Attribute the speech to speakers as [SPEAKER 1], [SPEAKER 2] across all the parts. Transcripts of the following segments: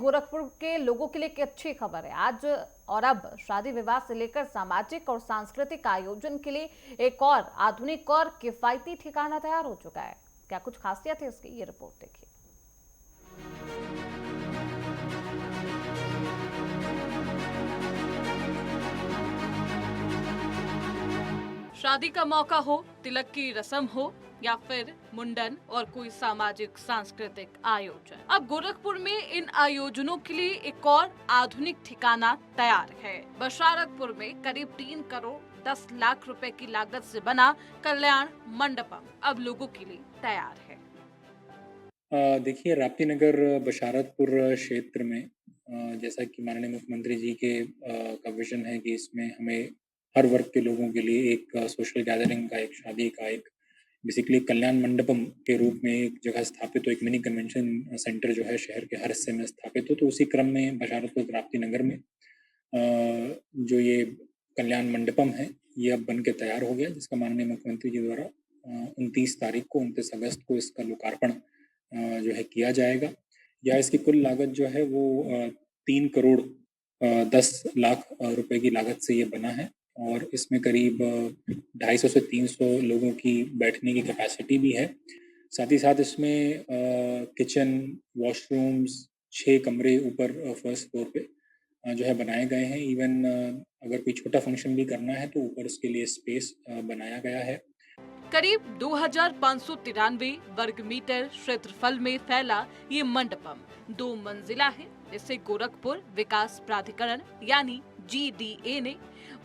[SPEAKER 1] गोरखपुर के लोगों के लिए एक अच्छी खबर है आज और अब शादी विवाह से लेकर सामाजिक और सांस्कृतिक आयोजन के लिए एक और आधुनिक और किफायती ठिकाना तैयार हो चुका है। क्या कुछ खासियत है इसकी, ये रिपोर्ट देखिए। शादी का मौका हो, तिलक की रस्म हो या फिर मुंडन और कोई सामाजिक सांस्कृतिक आयोजन, अब गोरखपुर में इन आयोजनों के लिए एक और आधुनिक ठिकाना तैयार है। बशारतपुर में करीब 3 करोड़ 10 लाख रुपए की लागत से बना कल्याण मंडपम अब लोगों के लिए तैयार है।
[SPEAKER 2] देखिए राप्ती नगर बशारतपुर क्षेत्र में जैसा कि माननीय मुख्यमंत्री जी के का विजन है कि इसमें हमें हर वर्ग के लोगों के लिए एक सोशल गैदरिंग का, एक शादी का, एक बेसिकली कल्याण मंडपम के रूप में एक जगह स्थापित हो, एक मिनी कन्वेंशन सेंटर जो है शहर के हर हिस्से में स्थापित हो। तो उसी क्रम में बशारतपुर राप्ती नगर में जो ये कल्याण मंडपम है ये अब बन के तैयार हो गया, जिसका माननीय मुख्यमंत्री जी द्वारा 29 अगस्त को इसका लोकार्पण जो है किया जाएगा। या इसकी कुल लागत जो है वो 3 करोड़ 10 लाख रुपए की लागत से ये बना है और इसमें करीब 250 से 300 लोगों की बैठने की कैपेसिटी भी है। साथ ही साथ इसमें किचन, वॉशरूम्स, 6 कमरे ऊपर फर्स्ट फ्लोर पे जो है बनाए गए हैं। इवन अगर कोई छोटा फंक्शन भी करना है तो ऊपर उसके लिए स्पेस बनाया गया है।
[SPEAKER 1] करीब 2593 वर्ग मीटर क्षेत्रफल में फैला ये मंडपम 2 मंजिला है। इसे गोरखपुर विकास प्राधिकरण यानी GDA ने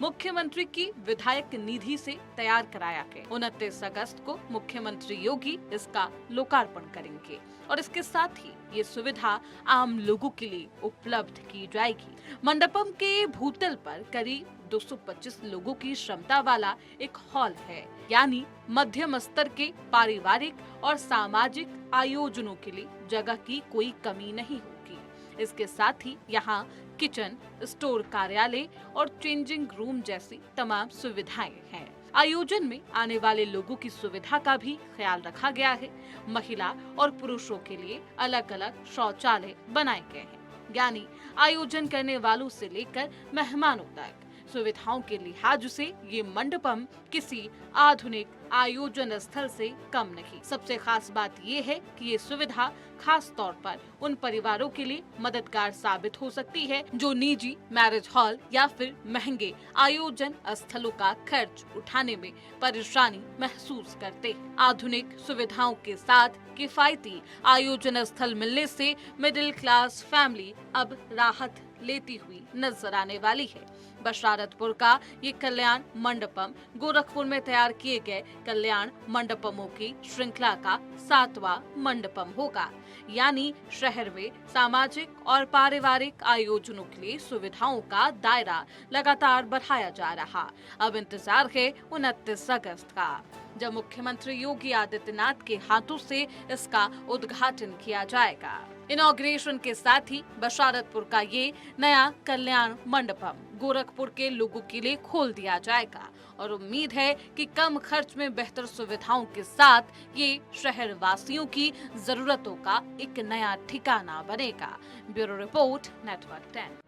[SPEAKER 1] मुख्यमंत्री की विधायक निधि से तैयार कराया है। 29 अगस्त को मुख्यमंत्री योगी इसका लोकार्पण करेंगे और इसके साथ ही ये सुविधा आम लोगों के लिए उपलब्ध की जाएगी। मंडपम के भूतल पर करीब 225 लोगों की क्षमता वाला एक हॉल है, यानी मध्यम स्तर के पारिवारिक और सामाजिक आयोजनों के लिए जगह की कोई कमी नहीं होगी। इसके साथ ही यहाँ किचन, स्टोर, कार्यालय और चेंजिंग रूम जैसी तमाम सुविधाएं हैं। आयोजन में आने वाले लोगों की सुविधा का भी ख्याल रखा गया है। महिला और पुरुषों के लिए अलग-अलग शौचालय बनाए गए हैं, यानी आयोजन करने वालों से लेकर मेहमानों तक सुविधाओं के लिहाज से ये मंडपम किसी आधुनिक आयोजन स्थल से कम नहीं। सबसे खास बात ये है कि ये सुविधा खास तौर पर उन परिवारों के लिए मददगार साबित हो सकती है जो निजी मैरिज हॉल या फिर महंगे आयोजन स्थलों का खर्च उठाने में परेशानी महसूस करते हैं। आधुनिक सुविधाओं के साथ किफायती आयोजन स्थल मिलने से मिडिल क्लास फैमिली अब राहत लेती हुई नजर आने वाली है। बशारतपुर का ये कल्याण मंडपम गोरखपुर में तैयार किए गए कल्याण मंडपमों की श्रृंखला का 7वां मंडपम होगा, यानी शहर में सामाजिक और पारिवारिक आयोजनों के लिए सुविधाओं का दायरा लगातार बढ़ाया जा रहा। अब इंतजार है 29 अगस्त का, जब मुख्यमंत्री योगी आदित्यनाथ के हाथों से इसका उद्घाटन किया जाएगा। इनॉग्रेशन के साथ ही बशारतपुर का ये नया कल्याण मंडपम गोरखपुर के लोगों के लिए खोल दिया जाएगा और उम्मीद है कि कम खर्च में बेहतर सुविधाओं के साथ ये शहर वासियों की जरूरतों का एक नया ठिकाना बनेगा। Bureau report, network 10।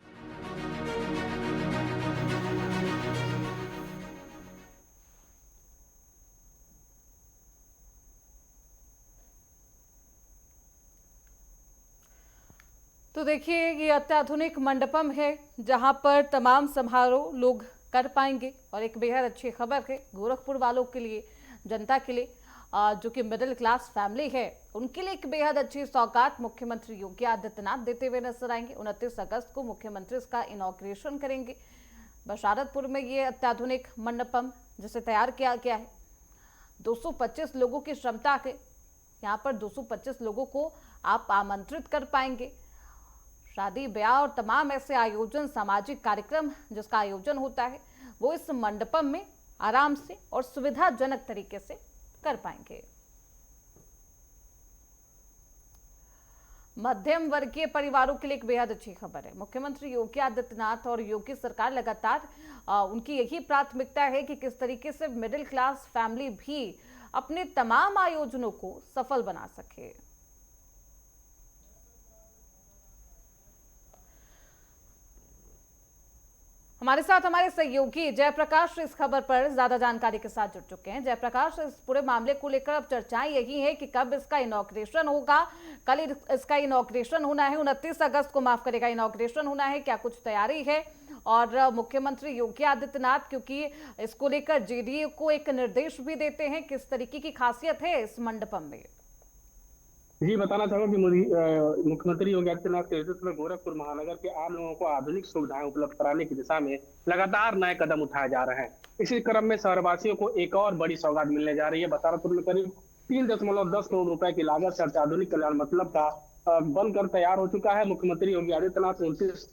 [SPEAKER 1] तो देखिए, ये अत्याधुनिक मंडपम है जहां पर तमाम समारोह लोग कर पाएंगे और एक बेहद अच्छी खबर है गोरखपुर वालों के लिए, जनता के लिए, जो कि मिडिल क्लास फैमिली है, उनके लिए एक बेहद अच्छी सौगात मुख्यमंत्री योगी आदित्यनाथ देते हुए नजर आएंगे। 29 अगस्त को मुख्यमंत्री इसका इनॉग्रेशन करेंगे। बशारतपुर में ये अत्याधुनिक मंडपम जिसे तैयार किया गया है, 225 लोगों की क्षमता है। यहाँ पर 225 लोगों को आप आमंत्रित कर पाएंगे। शादी, ब्याह और तमाम ऐसे आयोजन, सामाजिक कार्यक्रम जिसका आयोजन होता है, वो इस मंडपम में आराम से और सुविधाजनक तरीके से कर पाएंगे। मध्यम वर्गीय परिवारों के लिए एक बेहद अच्छी खबर है। मुख्यमंत्री योगी आदित्यनाथ और योगी सरकार लगातार उनकी यही प्राथमिकता है कि किस तरीके से मिडिल क्लास फैमिली भी अपने तमाम आयोजनों को सफल बना सके। हमारे साथ हमारे सहयोगी जयप्रकाश इस खबर पर ज्यादा जानकारी के साथ जुड़ चुके हैं। जयप्रकाश, इस पूरे मामले को लेकर अब चर्चाएं यही है कि कब इसका इनॉग्रेशन होगा। कल इसका इनॉग्रेशन होना है, 29 अगस्त को माफ करेगा इनॉग्रेशन होना है। क्या कुछ तैयारी है? और मुख्यमंत्री योगी आदित्यनाथ क्योंकि इसको लेकर जेडीयू को एक निर्देश भी देते हैं, किस तरीके की खासियत है इस मंडपम में?
[SPEAKER 3] जी, बताना चाहूंगा कि मुख्यमंत्री योगी आदित्यनाथ के नेतृत्व में गोरखपुर महानगर के आम लोगों को आधुनिक सुविधाएं उपलब्ध कराने की दिशा में लगातार नए कदम उठाए जा रहे हैं। इसी क्रम में शहरवासियों को एक और बड़ी सौगात मिलने जा रही है। बतारापुर में करीब 3.10 करोड़ रुपए की लागत से अत्याधुनिक कल्याण मतलब का बनकर तैयार हो चुका है। मुख्यमंत्री योगी आदित्यनाथ 29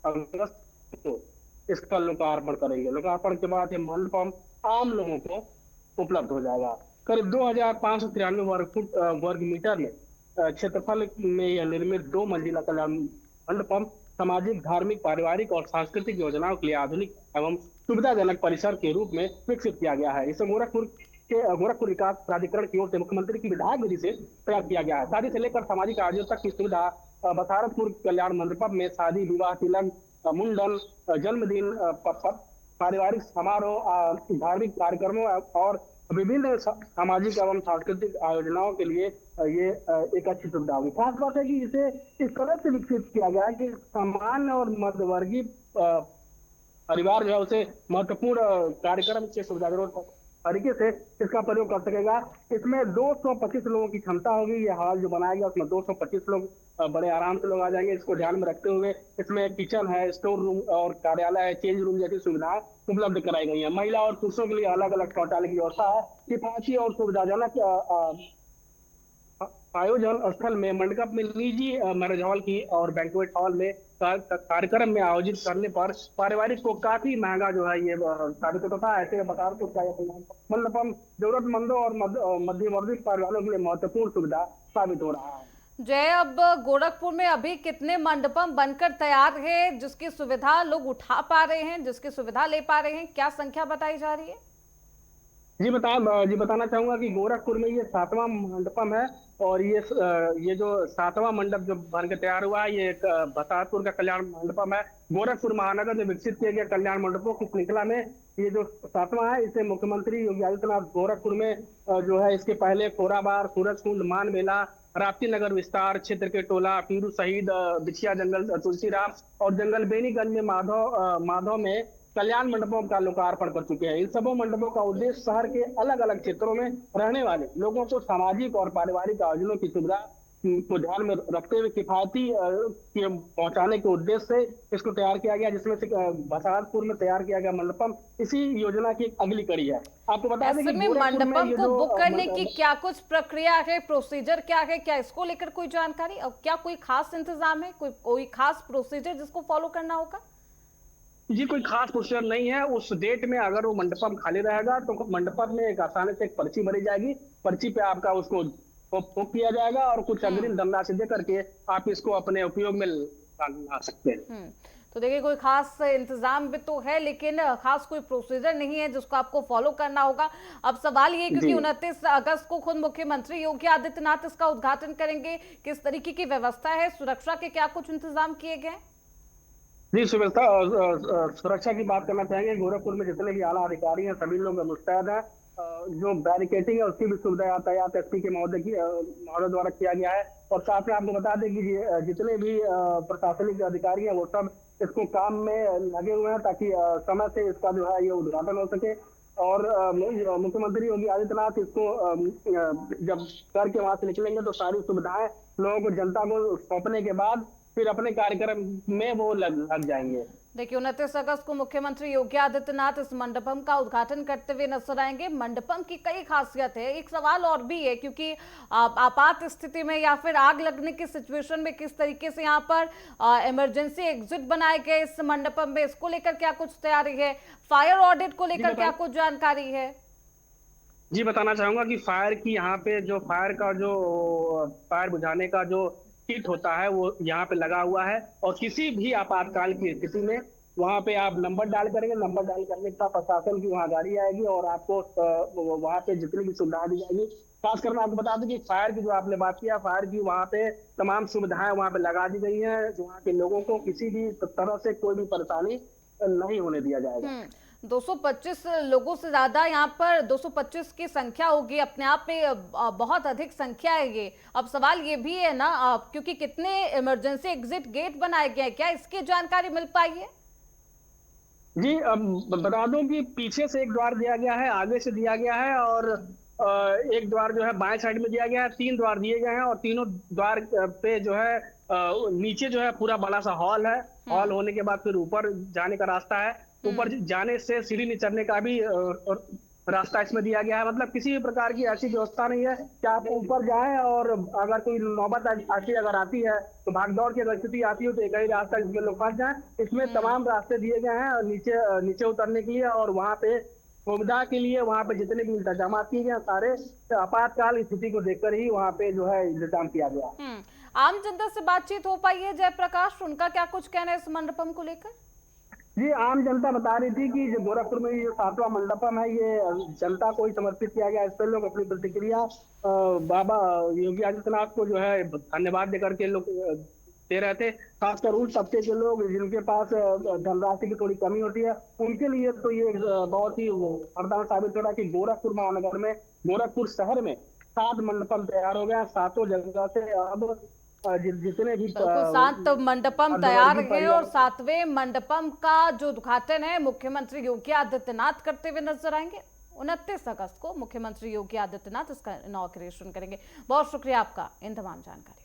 [SPEAKER 3] अगस्त को इसका लोकार्पण करेंगे। लोकार्पण के बाद ये मंडपम आम लोगों को उपलब्ध हो जाएगा। करीब 2593 वर्ग मीटर में क्षेत्रफल में यह निर्मित 2 मंजिला कल्याण मंडपम सामाजिक, धार्मिक, पारिवारिक और सांस्कृतिक योजनाओं के लिए आधुनिक एवं सुविधाजनक परिसर के रूप में विकसित किया गया है। इसे गोरखपुर विकास प्राधिकरण की ओर से मुख्यमंत्री की विधायक विधि से तैयार किया गया है। शादी से लेकर सामाजिक आयोजन तक की सुविधा बसारतपुर कल्याण मंडपम में शादी, विवाह, तिलक, मुंडन, जन्मदिन, पारिवारिक समारोह, धार्मिक कार्यक्रमों और विभिन्न सामाजिक एवं सांस्कृतिक आयोजनाओं के लिए ये एक अच्छी सुविधा होगी। खास बात है कि इसे इस तरह से विकसित किया गया है कि सामान्य और मध्यवर्गीय परिवार जो है उसे महत्वपूर्ण कार्यक्रम के सुविधाजनक तरीके से इसका प्रयोग कर सकेगा। इसमें 225 लोगों की क्षमता होगी। ये हॉल जो बनाया गया उसमें 225 लोग बड़े आराम से लोग आ जाएंगे। इसको ध्यान में रखते हुए इसमें किचन है, स्टोर रूम और कार्यालय है, चेंज रूम जैसी सुविधाएं उपलब्ध कराई गई है। महिला और पुरुषों के लिए अलग अलग शौचालय की व्यवस्था है। किफायती और सुविधाजनक आयोजन स्थल में मंडप में निजी मैरिज हॉल की और बैंक्वेट हॉल में कार्यक्रम में आयोजित करने पर पारिवारिक को काफी महंगा जो है ये साबित होता है। ऐसे बता तो मंडपम जरूरतमंदों और मध्यवर्गीय परिवारों के लिए महत्वपूर्ण सुविधा साबित हो रहा है।
[SPEAKER 1] जय, अब गोरखपुर में अभी कितने मंडपम बनकर तैयार है जिसकी सुविधा लोग उठा पा रहे हैं, जिसकी सुविधा ले पा रहे हैं? क्या संख्या बताई जा रही है?
[SPEAKER 3] जी बताना चाहूंगा कि गोरखपुर में ये 7वां मंडपम है और ये जो 7वां मंडप जो बन के तैयार हुआ है ये बसारपुर का कल्याण मंडपम है। गोरखपुर महानगर में विकसित किए गए कल्याण मंडपों की श्रृंखला में ये जो 7वां है, इसे मुख्यमंत्री योगी आदित्यनाथ गोरखपुर में जो है इसके पहले खोराबार, सूरजकुंड, मानमेला, राप्ती नगर विस्तार क्षेत्र के टोला पीरू शहीद, बिछिया जंगल, तुलसीराम और जंगल बेनीगंज में माधव में कल्याण मंडपों का लोकार्पण कर चुके हैं। इन सबों मंडपों का उद्देश्य शहर के अलग अलग क्षेत्रों में रहने वाले लोगों को सामाजिक और पारिवारिक आयोजनों की सुविधा को ध्यान में रखते हुए किफायती पहुंचाने के उद्देश्य से इसको तैयार किया गया, जिसमें से बसारतपुर में तैयार किया गया मंडपम इसी योजना की एक अगली कड़ी है। आपको बता दें कि
[SPEAKER 1] मंडपम को बुक करने की क्या कुछ प्रक्रिया है, प्रोसीजर क्या है, क्या इसको लेकर कोई जानकारी और क्या कोई खास इंतजाम है, कोई खास प्रोसीजर जिसको फॉलो करना होगा?
[SPEAKER 3] जी, कोई खास प्रोसीजर नहीं है। उस डेट में अगर वो मंडपम खाली रहेगा तो मंडपम में एक आसानी से एक पर्ची भरी जाएगी। पर्ची पे आपका उसको बुक किया जाएगा और कुछ अग्रिम धनराशि दे करके आप इसको अपने उपयोग में ला सकते हैं।
[SPEAKER 1] तो देखिए, कोई खास इंतजाम भी तो है लेकिन खास कोई प्रोसीजर नहीं है जिसको आपको फॉलो करना होगा। अब सवाल ये क्योंकि 29 अगस्त को खुद मुख्यमंत्री योगी आदित्यनाथ इसका उद्घाटन करेंगे, किस तरीके की व्यवस्था है, सुरक्षा के क्या कुछ इंतजाम किए गए?
[SPEAKER 3] जी, सुरक्षा की बात करना चाहेंगे। गोरखपुर में जितने भी आला अधिकारी हैं सभी लोग मुस्तैद हैं। जो बैरिकेटिंग है उसकी भी सुविधा यातायात एसपी के महोदय द्वारा किया गया है। और साथ में आपको बता दें कि जितने भी प्रशासनिक अधिकारी हैं वो सब इसको काम में लगे हुए हैं ताकि समय से इसका जो है ये उद्घाटन हो सके। और मुख्यमंत्री योगी आदित्यनाथ इसको जब करके वहां से निकलेंगे तो सारी सुविधाएं लोगों को, जनता को सौंपने के बाद फिर अपने कार्यक्रम में वो लग जाएंगे।
[SPEAKER 1] देखिए, 29 अगस्त को मुख्यमंत्री योगी आदित्यनाथ इस मंडपम का उद्घाटन करते हुए नजर आएंगे। मंडपम की कई खासियत है। एक सवाल और भी है क्योंकि आपात स्थिति में या फिर आग लगने की सिचुएशन में किस तरीके से यहाँ पर इमरजेंसी एग्जिट बनाए गए इस मंडपम में, इसको लेकर क्या कुछ तैयारी है? फायर ऑडिट को लेकर क्या कुछ जानकारी है?
[SPEAKER 3] जी, बताना चाहूंगा कि फायर की यहाँ पे जो फायर बुझाने का जो किट होता है वो यहाँ पे लगा हुआ है और किसी भी आपातकाल की स्थिति में वहाँ पे आप नंबर डाल करेंगे। नंबर डाल करने का प्रशासन की वहाँ गाड़ी आएगी और आपको वहाँ पे जितनी भी सुविधाएं दी जाएगी। खासकर मैं आपको बता दूं कि फायर की जो आपने बात किया, फायर की वहाँ पे तमाम सुविधाएं वहाँ पे लगा दी गई हैं। वहाँ के लोगों को किसी भी तरह से कोई भी परेशानी नहीं होने दिया जाएगा।
[SPEAKER 1] 225 लोगों से ज्यादा यहाँ पर 225 की संख्या होगी, अपने आप में बहुत अधिक संख्या है ये। अब सवाल ये भी है ना, क्योंकि कितने इमरजेंसी एग्जिट गेट बनाए गए हैं, क्या इसकी जानकारी मिल पाई है?
[SPEAKER 3] जी, बता दूं कि पीछे से एक द्वार दिया गया है, आगे से दिया गया है, और एक द्वार जो है बाएं साइड में दिया गया है। 3 द्वार दिए गए हैं और तीनों द्वार पे जो है नीचे जो है पूरा बड़ा सा हॉल है। हॉल होने के बाद फिर ऊपर जाने का रास्ता है। ऊपर जाने से सीढ़ी नहीं चढ़ने का भी रास्ता इसमें दिया गया है। मतलब किसी भी प्रकार की ऐसी व्यवस्था नहीं है कि आप ऊपर जाएं और अगर कोई नौबत ऐसी अगर आती है तो भागदौड़ की अगर स्थिति आती हो तो एक ही रास्ता जिसमें लोग फंस जाएं। इसमें तमाम रास्ते दिए गए हैं और नीचे उतरने के लिए, और वहां पे सुविधा के लिए वहां पे जितने भी इंतजाम किए गए सारे आपातकाल स्थिति को देखकर ही वहां पे जो है इंतजाम किया गया।
[SPEAKER 1] आम जनता से बातचीत हो पाई है जयप्रकाश, उनका क्या कुछ कहना है इस मंडपम को लेकर?
[SPEAKER 3] जी, आम जनता बता रही थी कि जो गोरखपुर में ये 7वां मंडपम है, ये जनता को ही समर्पित किया गया। इस पर लोग अपनी प्रतिक्रिया बाबा योगी आदित्यनाथ को जो है धन्यवाद देकर के लोग दे रहे थे। खासकर उन तबके के लोग जिनके पास धनराशि की थोड़ी कमी होती है, उनके लिए तो ये बहुत ही वरदान साबित हो रहा है कि गोरखपुर महानगर में, गोरखपुर शहर में 7 मंडपम तैयार हो गए। 7 जगह से अब जितने भी
[SPEAKER 1] 7 मंडपम तैयार है और 7वें मंडपम का जो उद्घाटन है मुख्यमंत्री योगी आदित्यनाथ करते हुए नजर आएंगे। 29 अगस्त को मुख्यमंत्री योगी आदित्यनाथ इसका इनॉग्रेशन करेंगे। बहुत शुक्रिया आपका इन तमाम जानकारी।